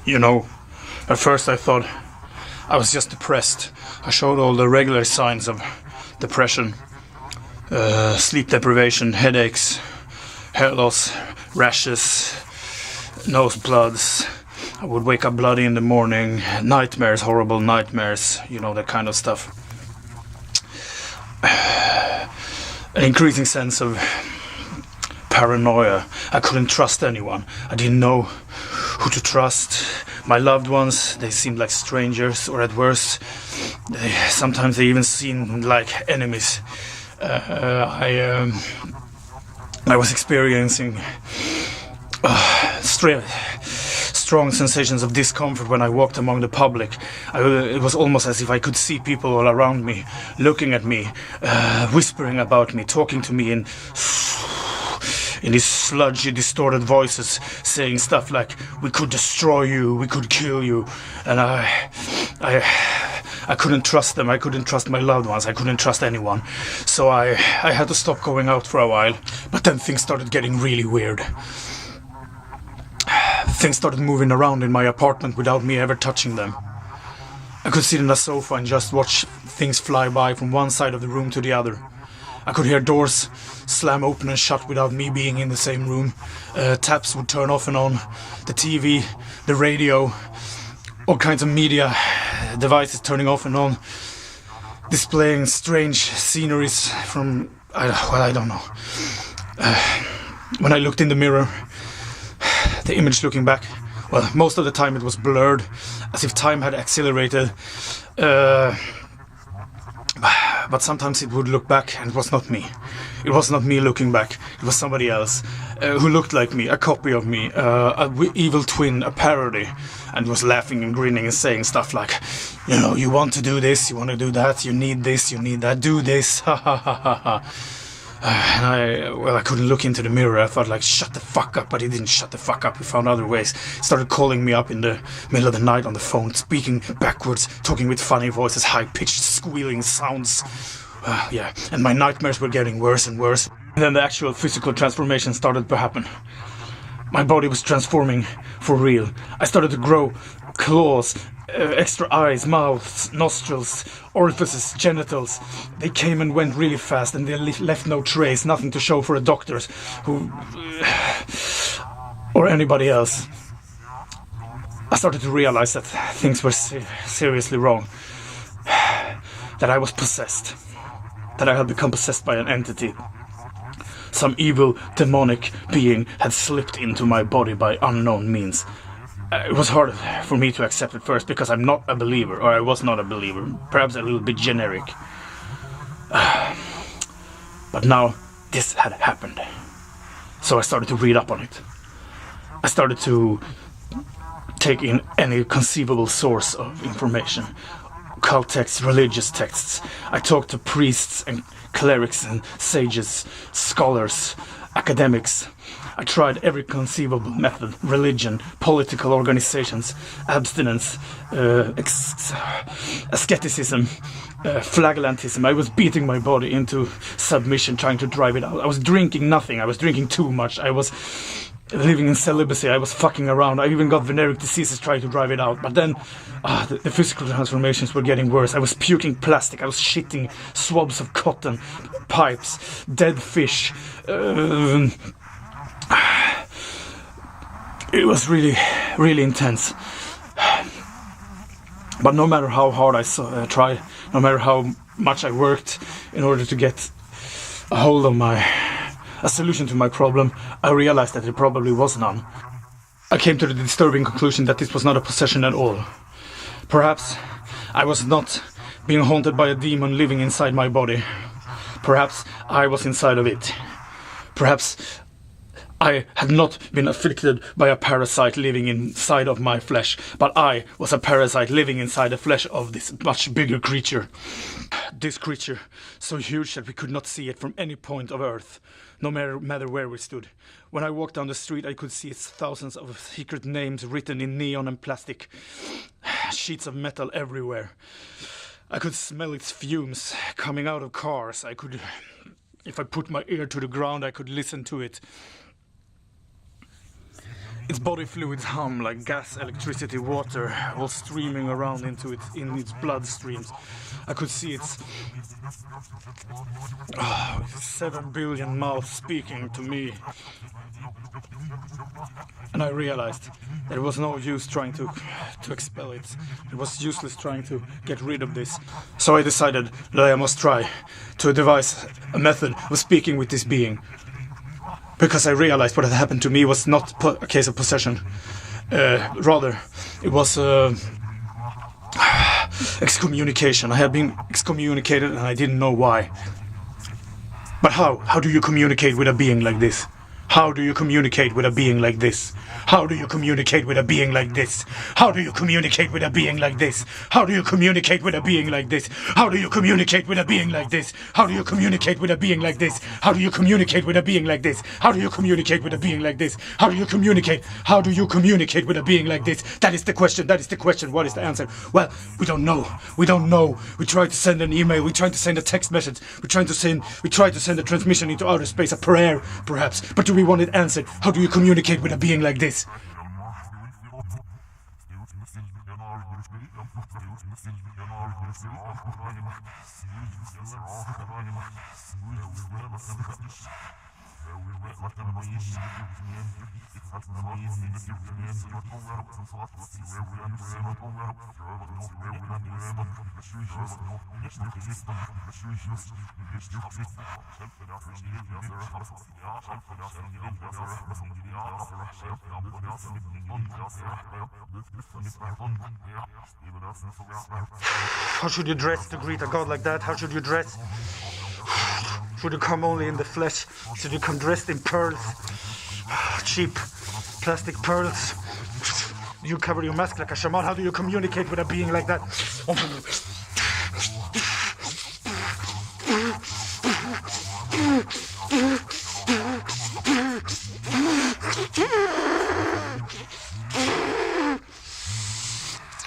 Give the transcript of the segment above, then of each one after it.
You know, at first I thought I was just depressed. I showed all the regular signs of depression. Sleep deprivation, headaches, hair loss, rashes, nose bloods. I would wake up bloody in the morning, nightmares, horrible nightmares, you know, that kind of stuff. An increasing sense of paranoia. I couldn't trust anyone. I didn't know who to trust. My loved ones, they seemed like strangers, or at worst, sometimes they even seemed like enemies. I was experiencing strong sensations of discomfort when I walked among the public. It was almost as if I could see people all around me, looking at me, whispering about me, talking to me in these sludgy, distorted voices, saying stuff like, "We could destroy you, we could kill you." And I couldn't trust them. I couldn't trust my loved ones. I couldn't trust anyone. So I had to stop going out for a while. But then things started getting really weird. Things started moving around in my apartment without me ever touching them. I could sit on a sofa and just watch things fly by from one side of the room to the other. I could hear doors slam open and shut without me being in the same room. Taps would turn off and on. The TV, the radio, all kinds of media devices turning off and on. Displaying strange sceneries from, I don't know. When I looked in the mirror, the image looking back, well, most of the time it was blurred, as if time had accelerated. But sometimes it would look back and it was not me. It was not me looking back. It was somebody else who looked like me, a copy of me, an evil twin, a parody, and was laughing and grinning and saying stuff like, you know, you want to do this, you want to do that, you need this, you need that, do this, ha ha ha ha ha. And I couldn't look into the mirror. I thought like, shut the fuck up, but he didn't shut the fuck up. He found other ways. He started calling me up in the middle of the night on the phone, speaking backwards, talking with funny voices, high-pitched squealing sounds. Yeah, and my nightmares were getting worse and worse. And then the actual physical transformation started to happen. My body was transforming for real. I started to grow claws, extra eyes, mouths, nostrils, orifices, genitals. They came and went really fast, and they left no trace, nothing to show for a doctor who or anybody else. I started to realize that things were seriously wrong. That I was possessed. That I had become possessed by an entity. Some evil, demonic being had slipped into my body by unknown means. It was hard for me to accept at first because I'm not a believer, or I was not a believer, perhaps a little bit generic. But now this had happened. So I started to read up on it. I started to take in any conceivable source of information. Occult texts, religious texts. I talked to priests and clerics and sages, scholars, academics. I tried every conceivable method: religion, political organizations, abstinence, asceticism, flagellantism. I was beating my body into submission, trying to drive it out. I was drinking nothing. I was drinking too much. I was living in celibacy. I was fucking around. I even got venereal diseases trying to drive it out. But then the physical transformations were getting worse. I was puking plastic. I was shitting swabs of cotton, pipes, dead fish. It was really, really intense. But no matter how hard I tried, no matter how much I worked in order to get a hold of a solution to my problem, I realized that there probably was none. I came to the disturbing conclusion that this was not a possession at all. Perhaps I was not being haunted by a demon living inside my body. Perhaps I was inside of it. Perhaps I had not been afflicted by a parasite living inside of my flesh, but I was a parasite living inside the flesh of this much bigger creature. This creature, so huge that we could not see it from any point of Earth, no matter where we stood. When I walked down the street, I could see its thousands of secret names written in neon and plastic, sheets of metal everywhere. I could smell its fumes coming out of cars. If I put my ear to the ground, I could listen to it. Its body fluids hum like gas, electricity, water, all streaming around in its bloodstreams. I could see its 7 billion mouths speaking to me. And I realized that it was no use trying to expel it. It was useless trying to get rid of this. So I decided that I must try to devise a method of speaking with this being. Because I realized what had happened to me was not a case of possession. Rather, it was excommunication. I had been excommunicated and I didn't know why. But how? How do you communicate with a being like this? How do you communicate with a being like this? How do you communicate with a being like this? How do you communicate with a being like this? How do you communicate with a being like this? How do you communicate with a being like this? How do you communicate with a being like this? How do you communicate with a being like this? How do you communicate with a being like this? How do you communicate? How do you communicate with a being like this? That is the question. That is the question. What is the answer? Well, we don't know. We don't know. We tried to send an email. We tried to send a text message. We tried to send a transmission into outer space, a prayer, perhaps. But do we want it answered? How do you communicate with a being like this? How should you dress to greet a god like that? How should you dress? Should you come only in the flesh? Should you come dressed in pearls? Cheap plastic pearls? Do you cover your mask like a shaman? How do you communicate with a being like that?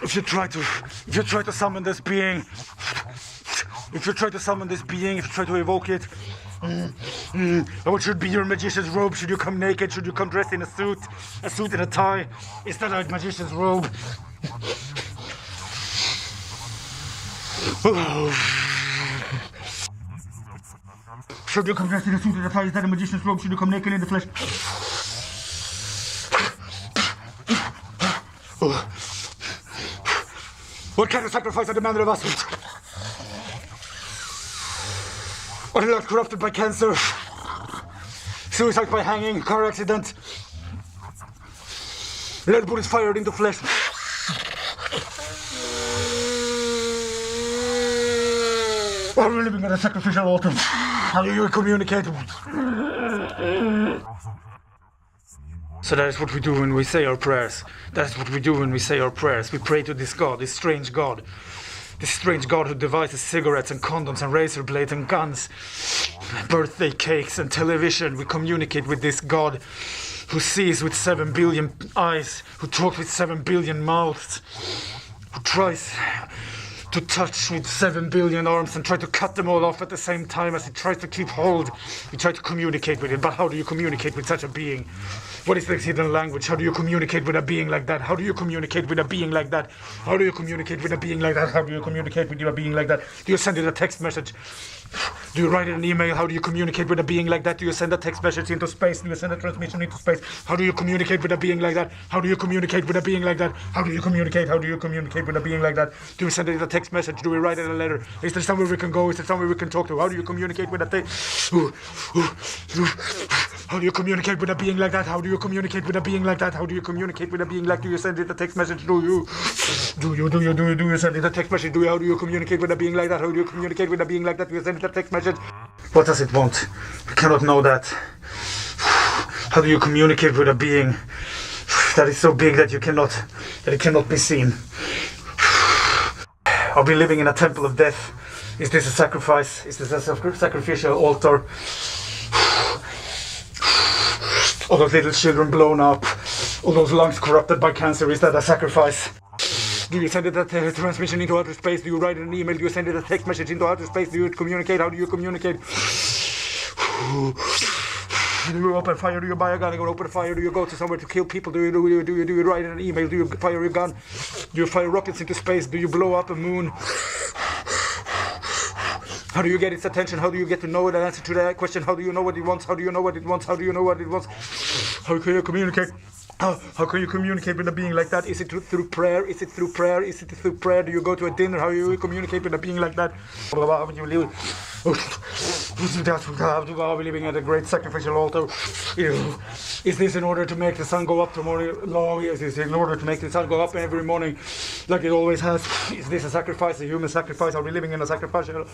If you try to summon this being, if you try to evoke it, what should be your magician's robe? Should you come naked? Should you come dressed in a suit and a tie? Is that a magician's robe? Should you come dressed in a suit and a tie? Is that a magician's robe? Should you come naked in the flesh? What kind of sacrifice are demanded of us? Are they not corrupted by cancer? Suicide by hanging, car accident? Lead bullets fired into flesh? Are we living at a sacrificial altar? How do you communicate? So that is what we do when we say our prayers. That is what we do when we say our prayers. We pray to this God, this strange God. This strange god who devises cigarettes and condoms and razor blades and guns, birthday cakes and television. We communicate with this god who sees with 7 billion eyes, who talks with 7 billion mouths, who tries to touch with 7 billion arms and try to cut them all off at the same time as he tries to keep hold. We try to communicate with him, but how do you communicate with such a being? What is the hidden language? How do you communicate with a being like that? How do you communicate with a being like that? How do you communicate with a being like that? How do you communicate with a being like that? Do you send it a text message? Do you write it an email? How do you communicate with a being like that? Do you send a text message into space? Do you send a transmission into space? How do you communicate with a being like that? How do you communicate with a being like that? How do you communicate? How do you communicate with a being like that? Do we send it a text message? Do we write it a letter? Is there somewhere we can go? Is there somewhere we can talk to? How do you communicate with a thing? How do you communicate with a being like that? How do you communicate with a being like that? How do you communicate with a being like that? Do you send it a text message? Do you send it a text message? How do you communicate with a being like that? How do you communicate with a being like that? Do you send it a text message? What does it want? We cannot know that. How do you communicate with a being that is so big that it cannot be seen? Are we living in a temple of death? Is this a sacrifice? Is this a sacrificial altar? All those little children blown up, all those lungs corrupted by cancer, is that a sacrifice? Do you send it a transmission into outer space? Do you write an email? Do you send it a text message into outer space? Do you communicate? How do you communicate? Do you open fire? Do you buy a gun and go open fire? Do you go to somewhere to kill people? Do you write an email? Do you fire a gun? Do you fire rockets into space? Do you blow up a moon? How do you get its attention? How do you get to know the answer to that question? How do you know what it wants? How do you know what it wants? How do you know what it wants? How can you communicate? How can you communicate with a being like that? Is it through prayer? Is it through prayer? Is it through prayer? Do you go to a dinner? How do you communicate with a being like that? Are we living at a great sacrificial altar? Is this in order to make the sun go up tomorrow? No, is this in order to make the sun go up every morning like it always has? Is this a sacrifice, a human sacrifice? Are we living in a sacrificial?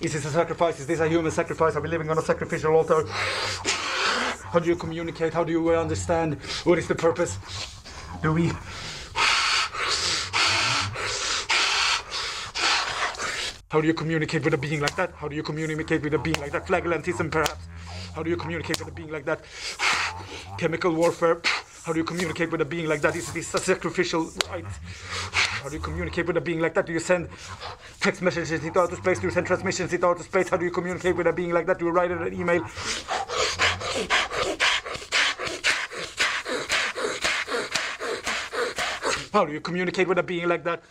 Is this a sacrifice? Is this a human sacrifice? Are we living on a sacrificial altar? How do you communicate? How do you understand? What is the purpose? Do we? How do you communicate with a being like that? How do you communicate with a being like that? Flagellantism, perhaps. How do you communicate with a being like that? Chemical warfare. How do you communicate with a being like that? Is this a sacrificial right? How do you communicate with a being like that? Do you send text messages into outer space? Do you send transmissions into outer space? How do you communicate with a being like that? Do you write an email? How do you communicate with a being like that?